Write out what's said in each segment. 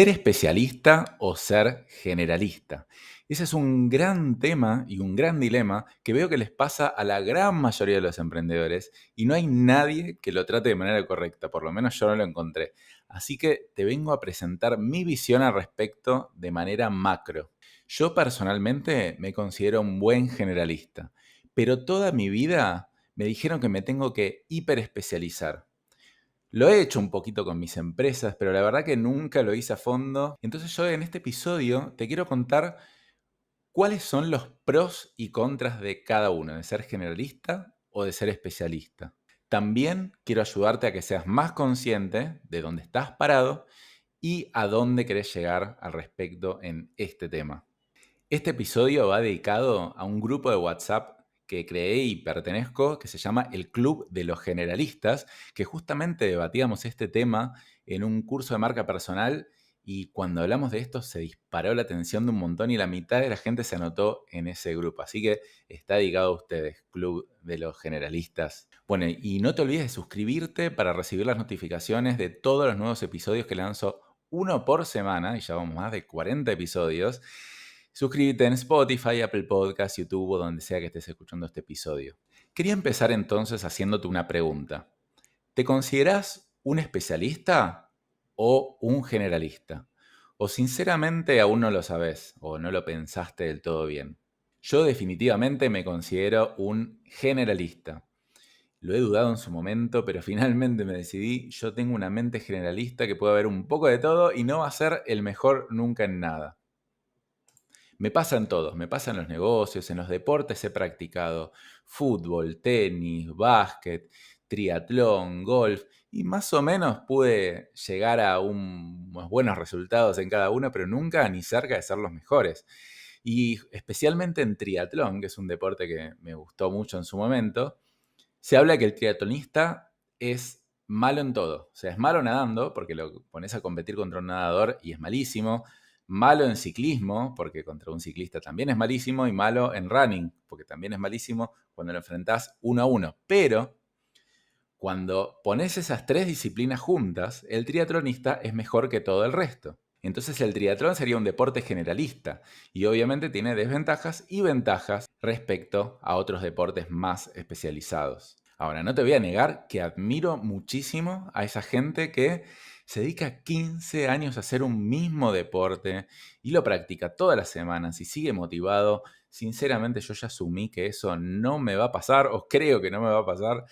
¿Ser especialista o ser generalista? Ese es un gran tema y un gran dilema que veo que les pasa a la gran mayoría de los emprendedores y no hay nadie que lo trate de manera correcta, por lo menos yo no lo encontré. Así que te vengo a presentar mi visión al respecto de manera macro. Yo personalmente me considero un buen generalista, pero toda mi vida me dijeron que me tengo que hiperespecializar. Lo he hecho un poquito con mis empresas, pero la verdad que nunca lo hice a fondo. Entonces yo en este episodio te quiero contar cuáles son los pros y contras de cada uno, de ser generalista o de ser especialista. También quiero ayudarte a que seas más consciente de dónde estás parado y a dónde querés llegar al respecto en este tema. Este episodio va dedicado a un grupo de WhatsApp que creé y pertenezco, que se llama el Club de los Generalistas, que justamente debatíamos este tema en un curso de marca personal y cuando hablamos de esto se disparó la atención de un montón y la mitad de la gente se anotó en ese grupo. Así que está dedicado a ustedes, Club de los Generalistas. Bueno, y no te olvides de suscribirte para recibir las notificaciones de todos los nuevos episodios que lanzo uno por semana, y ya vamos más de 40 episodios. Suscríbete en Spotify, Apple Podcasts, YouTube o donde sea que estés escuchando este episodio. Quería empezar entonces haciéndote una pregunta. ¿Te consideras un especialista o un generalista? ¿O sinceramente aún no lo sabes o no lo pensaste del todo bien? Yo definitivamente me considero un generalista. Lo he dudado en su momento, pero finalmente me decidí. Yo tengo una mente generalista que puede ver un poco de todo y no va a ser el mejor nunca en nada. Me pasa en todos, me pasa en los negocios, en los deportes he practicado fútbol, tenis, básquet, triatlón, golf y más o menos pude llegar a unos buenos resultados en cada uno, pero nunca ni cerca de ser los mejores. Y especialmente en triatlón, que es un deporte que me gustó mucho en su momento, se habla que el triatlonista es malo en todo. O sea, es malo nadando, porque lo pones a competir contra un nadador y es malísimo. Malo en ciclismo, porque contra un ciclista también es malísimo. Y malo en running, porque también es malísimo cuando lo enfrentás uno a uno. Pero cuando pones esas tres disciplinas juntas, el triatlonista es mejor que todo el resto. Entonces el triatlón sería un deporte generalista y obviamente tiene desventajas y ventajas respecto a otros deportes más especializados. Ahora, no te voy a negar que admiro muchísimo a esa gente que se dedica 15 años a hacer un mismo deporte y lo practica todas las semanas y sigue motivado. Sinceramente yo ya asumí que eso no me va a pasar o creo que no me va a pasar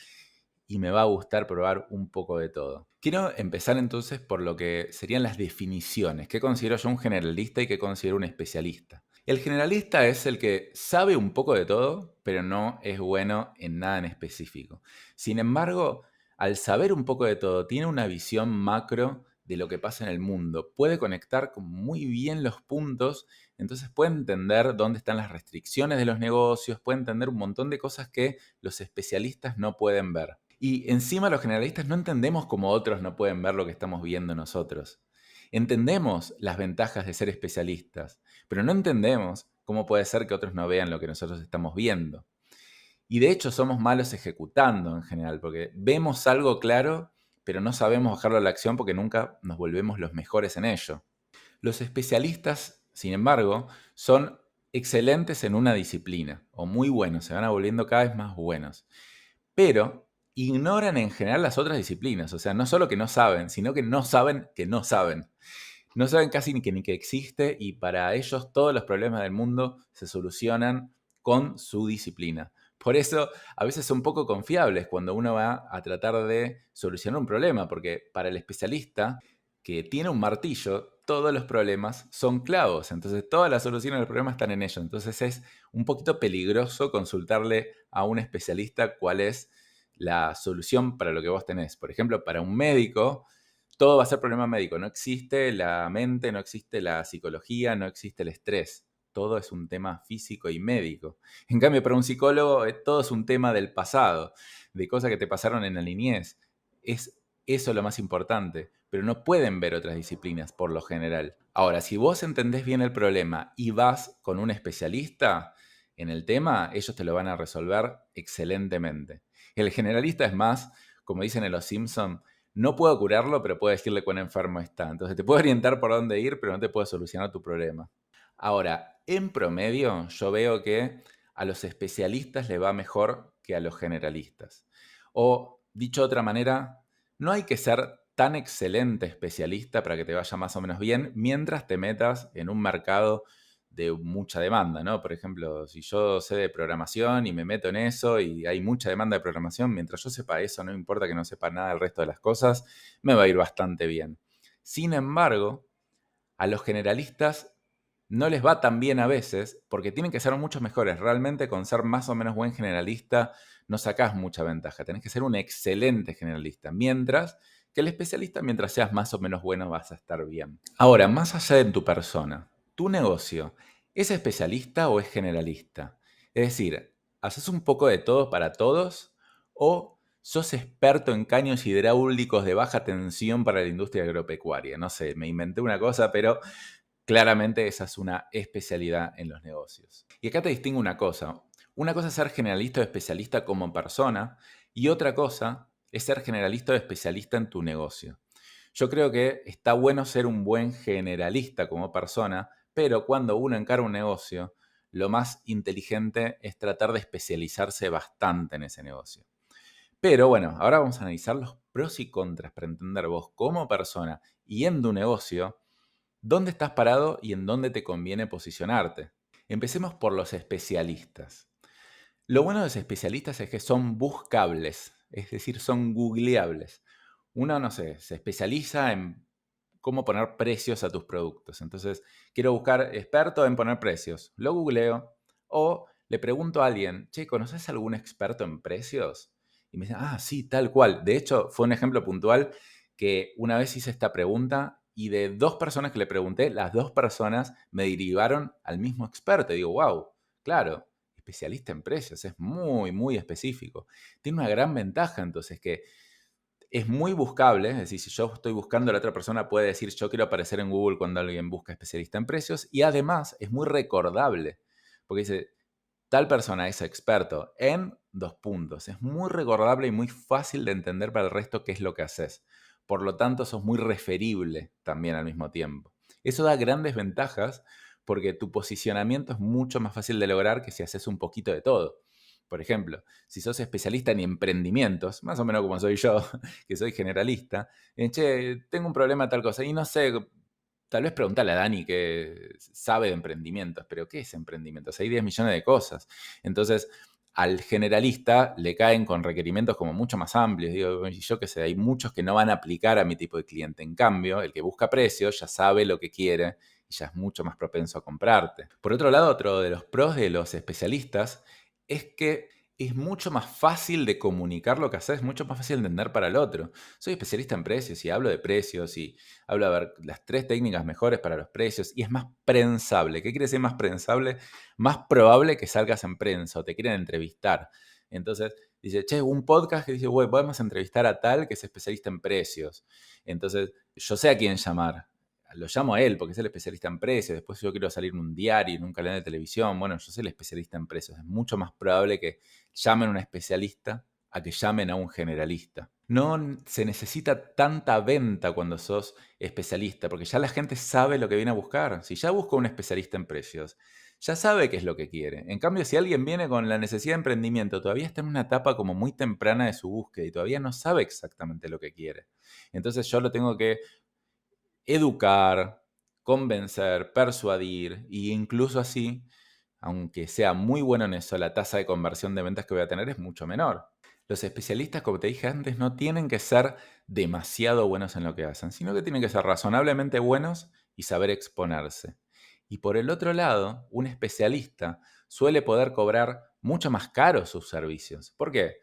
y me va a gustar probar un poco de todo. Quiero empezar entonces por lo que serían las definiciones. ¿Qué considero yo un generalista y qué considero un especialista? El generalista es el que sabe un poco de todo, pero no es bueno en nada en específico. Sin embargo, al saber un poco de todo, tiene una visión macro de lo que pasa en el mundo. Puede conectar muy bien los puntos, entonces puede entender dónde están las restricciones de los negocios, puede entender un montón de cosas que los especialistas no pueden ver. Y encima los generalistas no entendemos cómo otros no pueden ver lo que estamos viendo nosotros. Entendemos las ventajas de ser especialistas, pero no entendemos cómo puede ser que otros no vean lo que nosotros estamos viendo. Y de hecho somos malos ejecutando en general, porque vemos algo claro, pero no sabemos bajarlo a la acción porque nunca nos volvemos los mejores en ello. Los especialistas, sin embargo, son excelentes en una disciplina, o muy buenos, se van volviendo cada vez más buenos. Pero ignoran en general las otras disciplinas. O sea, no solo que no saben, sino que no saben que no saben. No saben casi ni que existe y para ellos todos los problemas del mundo se solucionan con su disciplina. Por eso a veces son poco confiables cuando uno va a tratar de solucionar un problema, porque para el especialista que tiene un martillo, todos los problemas son clavos. Entonces todas las soluciones de los problemas están en ellos. Entonces es un poquito peligroso consultarle a un especialista cuál es la solución para lo que vos tenés. Por ejemplo, para un médico, todo va a ser problema médico. No existe la mente, no existe la psicología, no existe el estrés. Todo es un tema físico y médico. En cambio, para un psicólogo, todo es un tema del pasado, de cosas que te pasaron en la niñez. Es eso lo más importante, pero no pueden ver otras disciplinas por lo general. Ahora, si vos entendés bien el problema y vas con un especialista en el tema, ellos te lo van a resolver excelentemente. El generalista es más, como dicen en Los Simpson, no puedo curarlo, pero puedo decirle cuán enfermo está. Entonces te puedo orientar por dónde ir, pero no te puedo solucionar tu problema. Ahora, en promedio, yo veo que a los especialistas les va mejor que a los generalistas. O, dicho de otra manera, no hay que ser tan excelente especialista para que te vaya más o menos bien mientras te metas en un mercado de mucha demanda, ¿no? Por ejemplo, si yo sé de programación y me meto en eso y hay mucha demanda de programación, mientras yo sepa eso, no importa que no sepa nada del resto de las cosas, me va a ir bastante bien. Sin embargo, a los generalistas no les va tan bien a veces porque tienen que ser mucho mejores. Realmente con ser más o menos buen generalista no sacás mucha ventaja. Tenés que ser un excelente generalista. Mientras que el especialista, mientras seas más o menos bueno, vas a estar bien. Ahora, más allá de tu persona, ¿tu negocio es especialista o es generalista? Es decir, ¿haces un poco de todo para todos o sos experto en caños hidráulicos de baja tensión para la industria agropecuaria? No sé, me inventé una cosa, pero claramente esa es una especialidad en los negocios. Y acá te distingo una cosa. Una cosa es ser generalista o especialista como persona y otra cosa es ser generalista o especialista en tu negocio. Yo creo que está bueno ser un buen generalista como persona, pero cuando uno encara un negocio, lo más inteligente es tratar de especializarse bastante en ese negocio. Pero bueno, ahora vamos a analizar los pros y contras para entender vos como persona y en tu negocio dónde estás parado y en dónde te conviene posicionarte. Empecemos por los especialistas. Lo bueno de los especialistas es que son buscables, es decir, son googleables. Uno, no sé, se especializa en cómo poner precios a tus productos. Entonces, quiero buscar experto en poner precios. Lo googleo o le pregunto a alguien, che, ¿conoces algún experto en precios? Y me dice, ah, sí, tal cual. De hecho, fue un ejemplo puntual que una vez hice esta pregunta y de 2 personas que le pregunté, las 2 personas me derivaron al mismo experto. Y digo, wow, claro, especialista en precios, es muy, muy específico. Tiene una gran ventaja entonces que es muy buscable, es decir, si yo estoy buscando, la otra persona puede decir, yo quiero aparecer en Google cuando alguien busca especialista en precios, y además es muy recordable, porque dice, tal persona es experto en 2 puntos. Es muy recordable y muy fácil de entender para el resto qué es lo que haces. Por lo tanto, sos muy referible también al mismo tiempo. Eso da grandes ventajas porque tu posicionamiento es mucho más fácil de lograr que si haces un poquito de todo. Por ejemplo, si sos especialista en emprendimientos, más o menos como soy yo, que soy generalista, che, tengo un problema de tal cosa y no sé, tal vez preguntarle a Dani que sabe de emprendimientos, pero ¿qué es emprendimientos? Hay 10 millones de cosas. Entonces, al generalista le caen con requerimientos como mucho más amplios. Digo, y yo qué sé, hay muchos que no van a aplicar a mi tipo de cliente. En cambio, el que busca precios ya sabe lo que quiere y ya es mucho más propenso a comprarte. Por otro lado, otro de los pros de los especialistas es que es mucho más fácil de comunicar lo que haces, mucho más fácil de entender para el otro. Soy especialista en precios y hablo de precios y hablo de ver las 3 técnicas mejores para los precios y es más prensable. ¿Qué quiere decir más prensable? Más probable que salgas en prensa o te quieren entrevistar. Entonces dice, che, un podcast que dice, güey, podemos entrevistar a tal que es especialista en precios. Entonces yo sé a quién llamar. Lo llamo a él porque es el especialista en precios. Después yo quiero salir en un diario, en un canal de televisión. Bueno, yo soy el especialista en precios. Es mucho más probable que llamen a un especialista a que llamen a un generalista. No se necesita tanta venta cuando sos especialista, porque ya la gente sabe lo que viene a buscar. Si ya busca un especialista en precios, ya sabe qué es lo que quiere. En cambio, si alguien viene con la necesidad de emprendimiento, todavía está en una etapa como muy temprana de su búsqueda y todavía no sabe exactamente lo que quiere. Entonces yo lo tengo que educar, convencer, persuadir e incluso así, aunque sea muy bueno en eso, la tasa de conversión de ventas que voy a tener es mucho menor. Los especialistas, como te dije antes, no tienen que ser demasiado buenos en lo que hacen, sino que tienen que ser razonablemente buenos y saber exponerse. Y por el otro lado, un especialista suele poder cobrar mucho más caro sus servicios. ¿Por qué?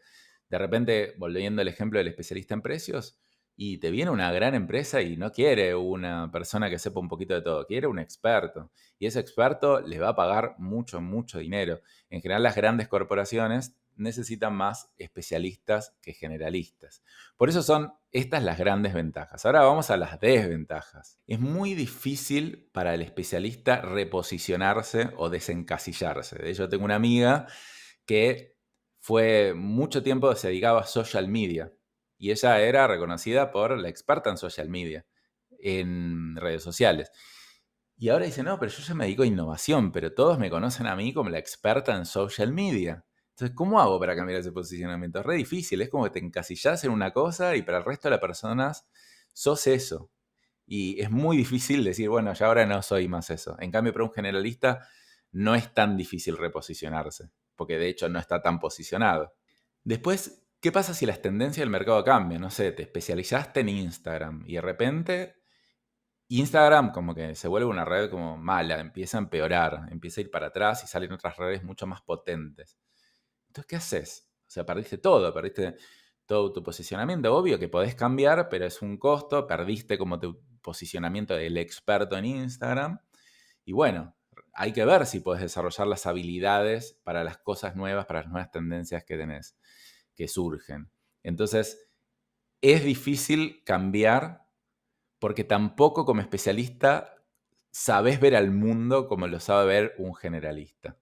De repente, volviendo al ejemplo del especialista en precios, y te viene una gran empresa y no quiere una persona que sepa un poquito de todo, quiere un experto. Y ese experto le va a pagar mucho, mucho dinero. En general, las grandes corporaciones necesitan más especialistas que generalistas. Por eso son estas las grandes ventajas. Ahora vamos a las desventajas. Es muy difícil para el especialista reposicionarse o desencasillarse. De hecho, tengo una amiga que fue mucho tiempo se dedicaba a social media. Y ella era reconocida por la experta en social media, en redes sociales. Y ahora dice, no, pero yo ya me dedico a innovación, pero todos me conocen a mí como la experta en social media. Entonces, ¿cómo hago para cambiar ese posicionamiento? Es re difícil, es como que te encasillas en una cosa y para el resto de las personas sos eso. Y es muy difícil decir, bueno, ya ahora no soy más eso. En cambio, para un generalista no es tan difícil reposicionarse, porque de hecho no está tan posicionado. Después, ¿qué pasa si las tendencias del mercado cambian? No sé, te especializaste en Instagram y de repente Instagram como que se vuelve una red como mala, empieza a empeorar, empieza a ir para atrás y salen otras redes mucho más potentes. Entonces, ¿qué haces? O sea, perdiste todo tu posicionamiento. Obvio que podés cambiar, pero es un costo, perdiste como tu posicionamiento del experto en Instagram. Y bueno, hay que ver si podés desarrollar las habilidades para las cosas nuevas, para las nuevas tendencias que tenés, que surgen. Entonces, es difícil cambiar porque tampoco como especialista sabés ver al mundo como lo sabe ver un generalista.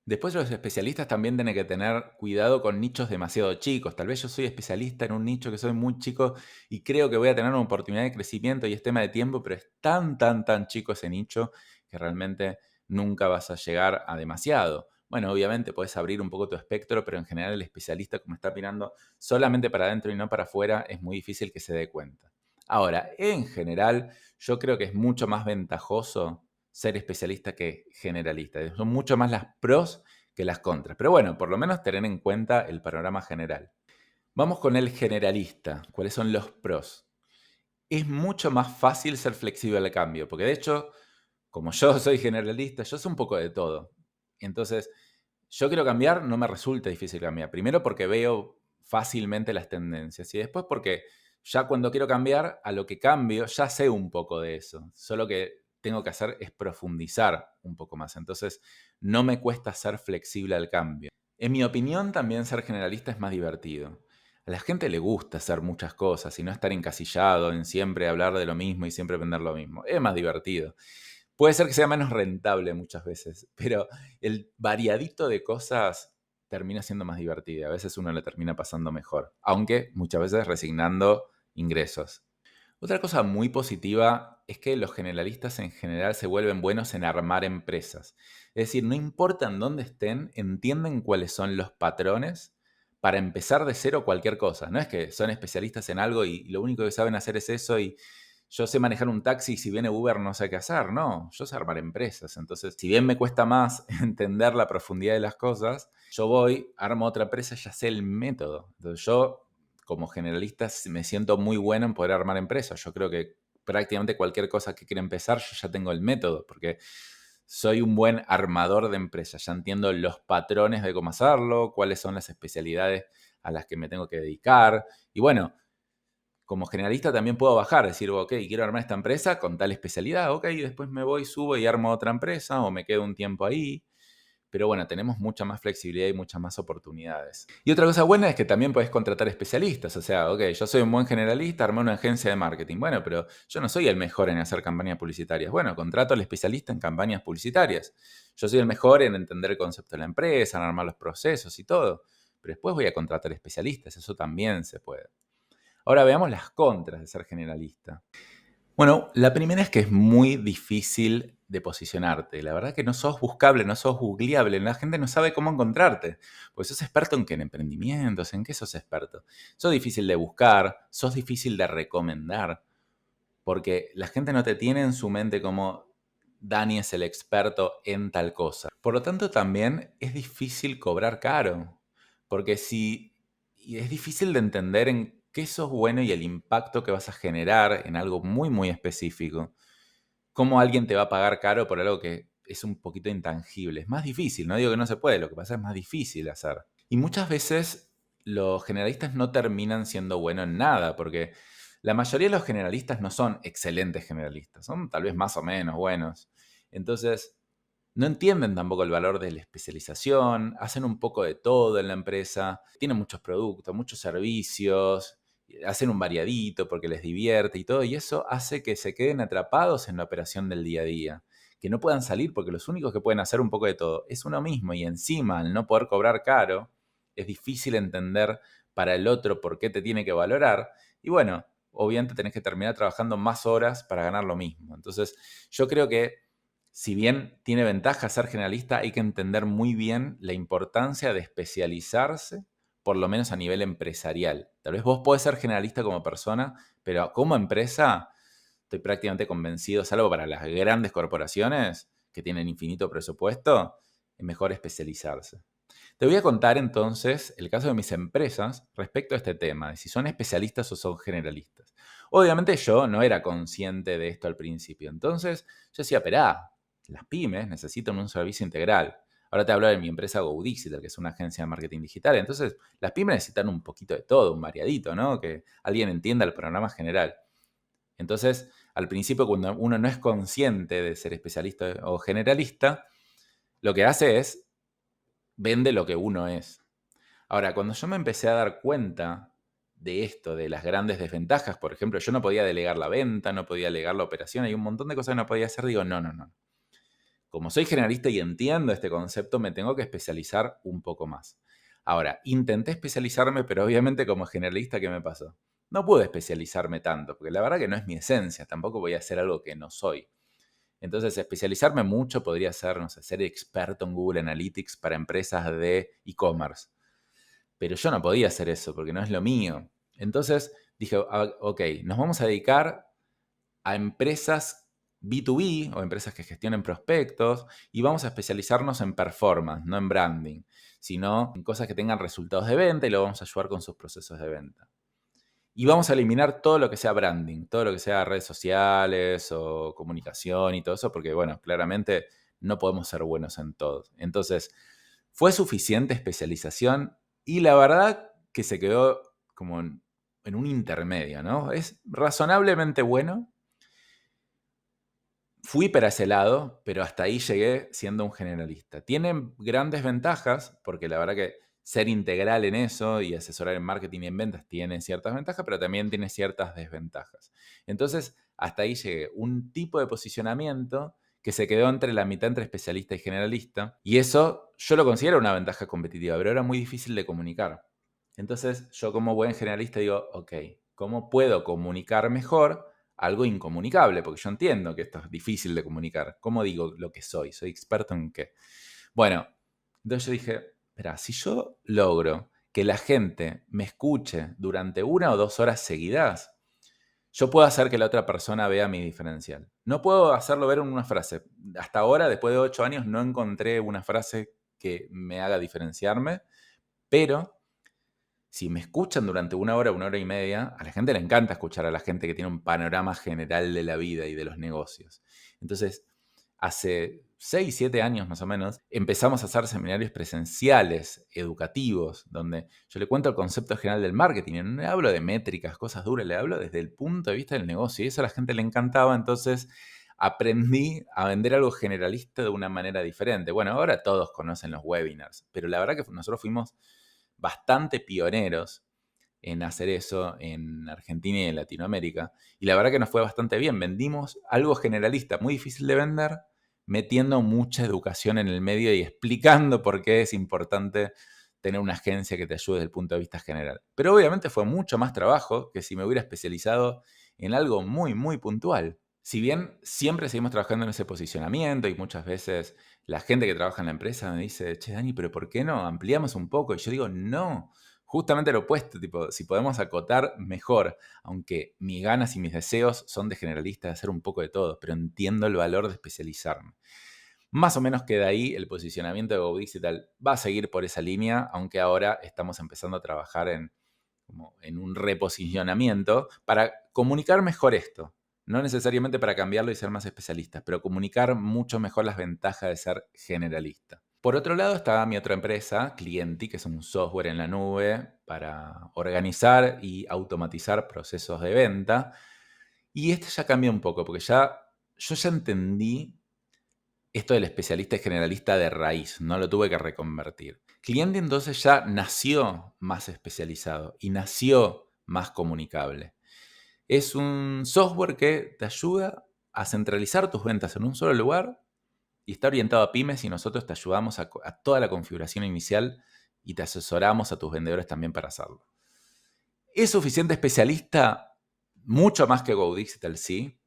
Después los especialistas también tienen que tener cuidado con nichos demasiado chicos. Tal vez yo soy especialista en un nicho que soy muy chico y creo que voy a tener una oportunidad de crecimiento y es tema de tiempo, pero es tan chico ese nicho que realmente nunca vas a llegar a demasiado. Bueno, obviamente puedes abrir un poco tu espectro, pero en general el especialista, como está mirando solamente para adentro y no para afuera, es muy difícil que se dé cuenta. Ahora, en general, yo creo que es mucho más ventajoso ser especialista que generalista. Son mucho más las pros que las contras. Pero bueno, por lo menos tener en cuenta el panorama general. Vamos con el generalista. ¿Cuáles son los pros? Es mucho más fácil ser flexible al cambio, porque de hecho, como yo soy generalista, yo sé un poco de todo. Entonces, yo quiero cambiar, no me resulta difícil cambiar. Primero porque veo fácilmente las tendencias y después porque ya cuando quiero cambiar, a lo que cambio, ya sé un poco de eso. Solo que tengo que hacer es profundizar un poco más. Entonces, no me cuesta ser flexible al cambio. En mi opinión, también ser generalista es más divertido. A la gente le gusta hacer muchas cosas y no estar encasillado en siempre hablar de lo mismo y siempre vender lo mismo. Es más divertido. Puede ser que sea menos rentable muchas veces, pero el variadito de cosas termina siendo más divertido. A veces uno le termina pasando mejor, aunque muchas veces resignando ingresos. Otra cosa muy positiva es que los generalistas en general se vuelven buenos en armar empresas. Es decir, no importa en dónde estén, entienden cuáles son los patrones para empezar de cero cualquier cosa. No es que son especialistas en algo y lo único que saben hacer es eso y yo sé manejar un taxi y si viene Uber no sé qué hacer. No, yo sé armar empresas. Entonces, si bien me cuesta más entender la profundidad de las cosas, yo voy, armo otra empresa, ya sé el método. Entonces yo como generalista me siento muy bueno en poder armar empresas. Yo creo que prácticamente cualquier cosa que quiera empezar, yo ya tengo el método, porque soy un buen armador de empresas. Ya entiendo los patrones de cómo hacerlo, cuáles son las especialidades a las que me tengo que dedicar. Y bueno, como generalista también puedo bajar, decir, ok, quiero armar esta empresa con tal especialidad, ok, después me voy, subo y armo otra empresa o me quedo un tiempo ahí. Pero bueno, tenemos mucha más flexibilidad y muchas más oportunidades. Y otra cosa buena es que también podés contratar especialistas. O sea, ok, yo soy un buen generalista, armé una agencia de marketing. Bueno, pero yo no soy el mejor en hacer campañas publicitarias. Bueno, contrato al especialista en campañas publicitarias. Yo soy el mejor en entender el concepto de la empresa, en armar los procesos y todo. Pero después voy a contratar especialistas. Eso también se puede. Ahora veamos las contras de ser generalista. Bueno, la primera es que es muy difícil de posicionarte. La verdad que no sos buscable, no sos googleable. La gente no sabe cómo encontrarte. Pues sos experto en qué, en emprendimientos, en qué sos experto. Sos difícil de buscar, sos difícil de recomendar, porque la gente no te tiene en su mente como Dani es el experto en tal cosa. Por lo tanto, también es difícil cobrar caro, porque si y es difícil de entender en qué sos bueno y el impacto que vas a generar en algo muy específico. ¿Cómo alguien te va a pagar caro por algo que es un poquito intangible? Es más difícil, no digo que no se puede, lo que pasa es más difícil hacer. Y muchas veces los generalistas no terminan siendo buenos en nada, porque la mayoría de los generalistas no son excelentes generalistas, son tal vez más o menos buenos. Entonces, no entienden tampoco el valor de la especialización, hacen un poco de todo en la empresa, tienen muchos productos, muchos servicios, hacen un variadito porque les divierte y todo, y eso hace que se queden atrapados en la operación del día a día, que no puedan salir porque los únicos que pueden hacer un poco de todo es uno mismo y encima al no poder cobrar caro, es difícil entender para el otro por qué te tiene que valorar. Y bueno, obviamente tenés que terminar trabajando más horas para ganar lo mismo. Entonces, yo creo que si bien tiene ventaja ser generalista, hay que entender muy bien la importancia de especializarse, por lo menos a nivel empresarial. Tal vez vos podés ser generalista como persona, pero como empresa estoy prácticamente convencido, salvo para las grandes corporaciones que tienen infinito presupuesto, es mejor especializarse. Te voy a contar entonces el caso de mis empresas respecto a este tema, de si son especialistas o son generalistas. Obviamente yo no era consciente de esto al principio, entonces yo decía, esperá, las pymes necesitan un servicio integral. Ahora te hablo de mi empresa GoDigital, que es una agencia de marketing digital. Entonces, las pymes necesitan un poquito de todo, un variadito, ¿no? Que alguien entienda el programa general. Entonces, al principio, cuando uno no es consciente de ser especialista o generalista, lo que hace es vende lo que uno es. Ahora, cuando yo me empecé a dar cuenta de esto, de las grandes desventajas, por ejemplo, yo no podía delegar la venta, no podía delegar la operación, hay un montón de cosas que no podía hacer, digo, no, no, no. Como soy generalista y entiendo este concepto, me tengo que especializar un poco más. Ahora, intenté especializarme, pero obviamente como generalista, ¿qué me pasó? No pude especializarme tanto, porque la verdad que no es mi esencia, tampoco voy a hacer algo que no soy. Entonces, especializarme mucho podría ser, no sé, ser experto en Google Analytics para empresas de e-commerce. Pero yo no podía hacer eso porque no es lo mío. Entonces dije, ok, nos vamos a dedicar a empresas B2B o empresas que gestionen prospectos y vamos a especializarnos en performance, no en branding, sino en cosas que tengan resultados de venta y lo vamos a ayudar con sus procesos de venta. Y vamos a eliminar todo lo que sea branding, todo lo que sea redes sociales o comunicación y todo eso, porque bueno, claramente no podemos ser buenos en todo. Entonces, fue suficiente especialización y la verdad que se quedó como en un intermedio, ¿no? Es razonablemente bueno. Fui para ese lado, pero hasta ahí llegué siendo un generalista. Tienen grandes ventajas, porque la verdad que ser integral en eso y asesorar en marketing y en ventas tiene ciertas ventajas, pero también tiene ciertas desventajas. Entonces, hasta ahí llegué. Un tipo de posicionamiento que se quedó entre la mitad entre especialista y generalista. Y eso yo lo considero una ventaja competitiva, pero era muy difícil de comunicar. Entonces, yo como buen generalista digo, ok, ¿cómo puedo comunicar mejor algo incomunicable? Porque yo entiendo que esto es difícil de comunicar. ¿Cómo digo lo que soy? ¿Soy experto en qué? Bueno, entonces yo dije, espera, si yo logro que la gente me escuche durante 1 o 2 horas seguidas, yo puedo hacer que la otra persona vea mi diferencial. No puedo hacerlo ver en una frase. Hasta ahora, después de 8 años, no encontré una frase que me haga diferenciarme, pero si me escuchan durante 1 hora, 1 hora y media, a la gente le encanta escuchar a la gente que tiene un panorama general de la vida y de los negocios. Entonces, hace 6, 7 años más o menos, empezamos a hacer seminarios presenciales, educativos, donde yo le cuento el concepto general del marketing. No le hablo de métricas, cosas duras, le hablo desde el punto de vista del negocio. Y eso a la gente le encantaba, entonces aprendí a vender algo generalista de una manera diferente. Bueno, ahora todos conocen los webinars, pero la verdad que nosotros fuimos bastante pioneros en hacer eso en Argentina y en Latinoamérica. Y la verdad que nos fue bastante bien. Vendimos algo generalista, muy difícil de vender, metiendo mucha educación en el medio y explicando por qué es importante tener una agencia que te ayude desde el punto de vista general. Pero obviamente fue mucho más trabajo que si me hubiera especializado en algo muy, muy puntual. Si bien siempre seguimos trabajando en ese posicionamiento y muchas veces la gente que trabaja en la empresa me dice, che, Dani, pero ¿por qué no ampliamos un poco? Y yo digo, no, justamente lo opuesto, tipo, si podemos acotar, mejor, aunque mis ganas y mis deseos son de generalista, de hacer un poco de todo, pero entiendo el valor de especializarme. Más o menos queda ahí el posicionamiento de GoDigital. Va a seguir por esa línea, aunque ahora estamos empezando a trabajar como en un reposicionamiento para comunicar mejor esto. No necesariamente para cambiarlo y ser más especialistas, pero comunicar mucho mejor las ventajas de ser generalista. Por otro lado está mi otra empresa, Clienti, que es un software en la nube para organizar y automatizar procesos de venta. Y este ya cambia un poco, porque yo ya entendí esto del especialista y generalista de raíz, no lo tuve que reconvertir. Cliente entonces ya nació más especializado y nació más comunicable. Es un software que te ayuda a centralizar tus ventas en un solo lugar y está orientado a pymes y nosotros te ayudamos a toda la configuración inicial y te asesoramos a tus vendedores también para hacerlo. ¿Es suficiente especialista? Mucho más que Go Digital, sí.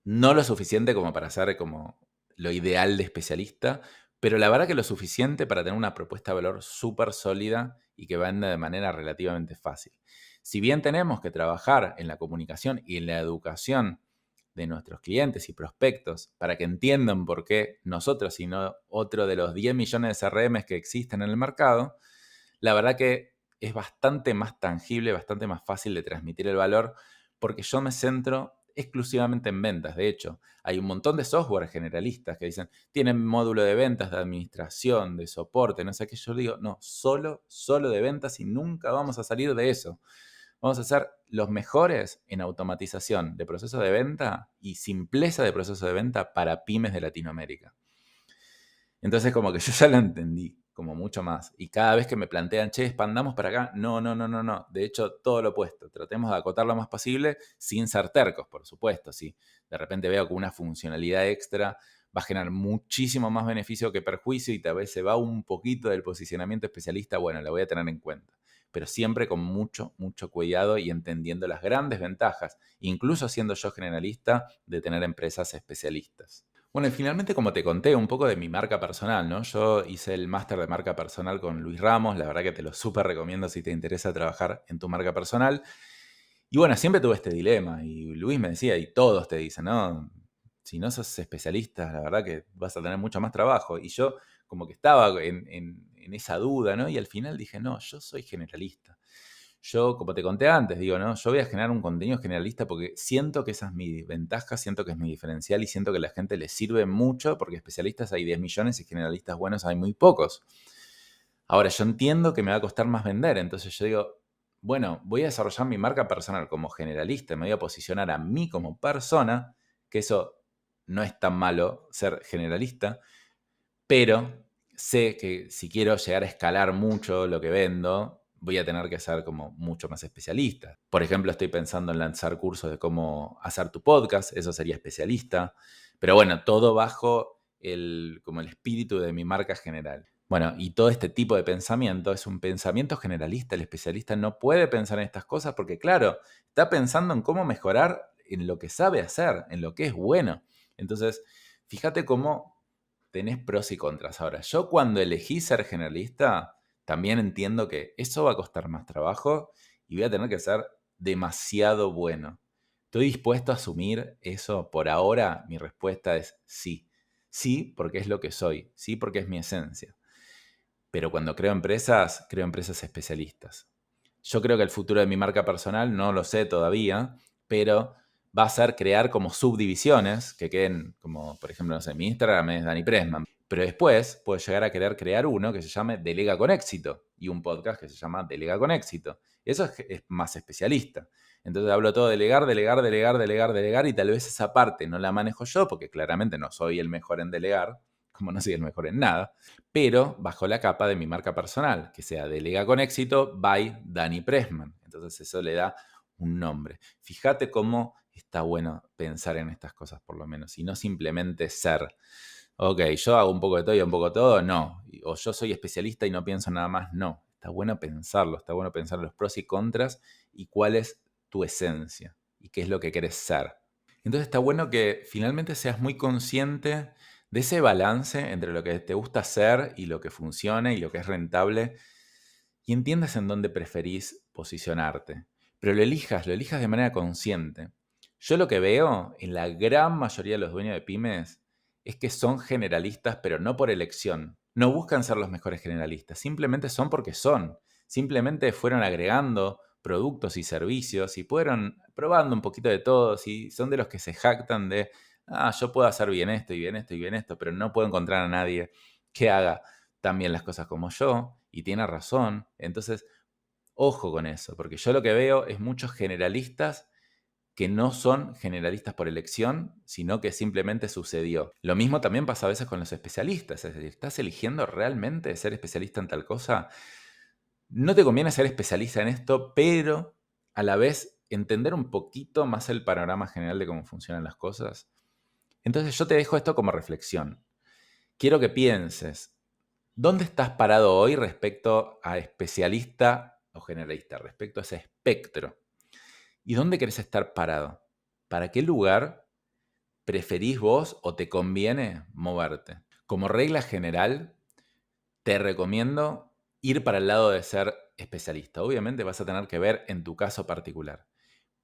No lo suficiente como para ser como lo ideal de especialista, pero la verdad que lo suficiente para tener una propuesta de valor súper sólida y que venda de manera relativamente fácil. Si bien tenemos que trabajar en la comunicación y en la educación de nuestros clientes y prospectos para que entiendan por qué nosotros y no otro de los 10 millones de CRMs que existen en el mercado, la verdad que es bastante más tangible, bastante más fácil de transmitir el valor porque yo me centro exclusivamente en ventas. De hecho, hay un montón de software generalistas que dicen, tienen módulo de ventas, de administración, de soporte, no sé qué. Yo digo, no, solo de ventas y nunca vamos a salir de eso. Vamos a ser los mejores en automatización de procesos de venta y simpleza de procesos de venta para pymes de Latinoamérica. Entonces como que yo ya lo entendí como mucho más. Y cada vez que me plantean, che, expandamos para acá, no, no, no, no, no. De hecho, todo lo opuesto. Tratemos de acotar lo más posible sin ser tercos, por supuesto. Si de repente veo que una funcionalidad extra va a generar muchísimo más beneficio que perjuicio y tal vez se va un poquito del posicionamiento especialista, bueno, la voy a tener en cuenta. Pero siempre con mucho, mucho cuidado y entendiendo las grandes ventajas, incluso siendo yo generalista, de tener empresas especialistas. Bueno, y finalmente, como te conté, un poco de mi marca personal, ¿no? Yo hice el máster de marca personal con Luis Ramos, la verdad que te lo súper recomiendo si te interesa trabajar en tu marca personal. Y bueno, siempre tuve este dilema y Luis me decía, y todos te dicen, ¿no? Si no sos especialista, la verdad que vas a tener mucho más trabajo. Y yo como que estaba en esa duda, ¿no? Y al final dije, no, yo soy generalista. Yo, como te conté antes, digo, ¿no? Yo voy a generar un contenido generalista porque siento que esa es mi ventaja, siento que es mi diferencial y siento que a la gente le sirve mucho porque especialistas hay 10 millones y generalistas buenos hay muy pocos. Ahora, yo entiendo que me va a costar más vender, entonces yo digo, bueno, voy a desarrollar mi marca personal como generalista, me voy a posicionar a mí como persona, que eso no es tan malo ser generalista, pero sé que si quiero llegar a escalar mucho lo que vendo, voy a tener que ser como mucho más especialista. Por ejemplo, estoy pensando en lanzar cursos de cómo hacer tu podcast, eso sería especialista. Pero bueno, todo bajo como el espíritu de mi marca general. Bueno, y todo este tipo de pensamiento es un pensamiento generalista. El especialista no puede pensar en estas cosas porque, claro, está pensando en cómo mejorar en lo que sabe hacer, en lo que es bueno. Entonces, fíjate cómo tenés pros y contras. Ahora, yo cuando elegí ser generalista, también entiendo que eso va a costar más trabajo y voy a tener que ser demasiado bueno. ¿Estoy dispuesto a asumir eso? Por ahora, mi respuesta es sí. Sí, porque es lo que soy. Sí, porque es mi esencia. Pero cuando creo empresas especialistas. Yo creo que el futuro de mi marca personal, no lo sé todavía, pero va a ser crear como subdivisiones que queden como, por ejemplo, no sé, mi Instagram es Dani Pressman. Pero después puedo llegar a querer crear uno que se llame Delega con Éxito y un podcast que se llama Delega con Éxito. Eso es más especialista. Entonces hablo todo de delegar, delegar, delegar, delegar, delegar y tal vez esa parte no la manejo yo porque claramente no soy el mejor en delegar, como no soy el mejor en nada, pero bajo la capa de mi marca personal, que sea Delega con Éxito by Dani Pressman. Entonces eso le da un nombre. Fíjate cómo está bueno pensar en estas cosas por lo menos y no simplemente ser, ok, yo hago un poco de todo y un poco de todo, no. O yo soy especialista y no pienso nada más, no. Está bueno pensarlo, está bueno pensar los pros y contras y cuál es tu esencia y qué es lo que querés ser. Entonces está bueno que finalmente seas muy consciente de ese balance entre lo que te gusta hacer y lo que funciona y lo que es rentable y entiendas en dónde preferís posicionarte. Pero lo elijas de manera consciente. Yo lo que veo en la gran mayoría de los dueños de pymes es que son generalistas, pero no por elección. No buscan ser los mejores generalistas, simplemente son porque son. Simplemente fueron agregando productos y servicios y fueron probando un poquito de todo. Y son de los que se jactan de, yo puedo hacer bien esto y bien esto y bien esto, pero no puedo encontrar a nadie que haga también las cosas como yo y tiene razón. Entonces, ojo con eso, porque yo lo que veo es muchos generalistas que no son generalistas por elección, sino que simplemente sucedió. Lo mismo también pasa a veces con los especialistas, es decir, ¿estás eligiendo realmente ser especialista en tal cosa? No te conviene ser especialista en esto, pero a la vez entender un poquito más el panorama general de cómo funcionan las cosas. Entonces yo te dejo esto como reflexión. Quiero que pienses, ¿dónde estás parado hoy respecto a especialista o generalista? Respecto a ese espectro. ¿Y dónde querés estar parado? ¿Para qué lugar preferís vos o te conviene moverte? Como regla general, te recomiendo ir para el lado de ser especialista. Obviamente vas a tener que ver en tu caso particular,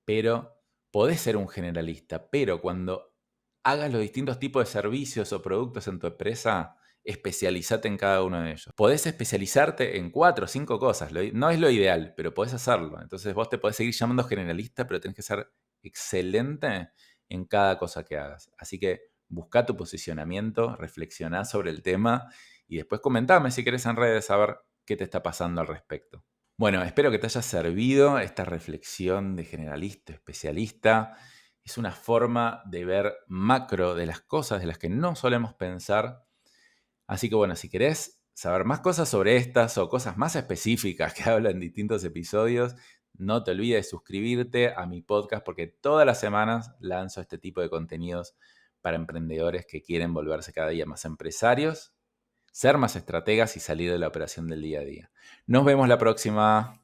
pero podés ser un generalista, pero cuando hagas los distintos tipos de servicios o productos en tu empresa, especializate en cada uno de ellos. Podés especializarte en 4 o 5 cosas, no es lo ideal, pero podés hacerlo. Entonces vos te podés seguir llamando generalista, pero tenés que ser excelente en cada cosa que hagas. Así que busca tu posicionamiento, reflexioná sobre el tema y después comentame si querés en redes saber qué te está pasando al respecto. Bueno, espero que te haya servido esta reflexión de generalista, especialista. Es una forma de ver macro de las cosas de las que no solemos pensar. Así que bueno, si querés saber más cosas sobre estas o cosas más específicas que hablo en distintos episodios, no te olvides de suscribirte a mi podcast porque todas las semanas lanzo este tipo de contenidos para emprendedores que quieren volverse cada día más empresarios, ser más estrategas y salir de la operación del día a día. Nos vemos la próxima.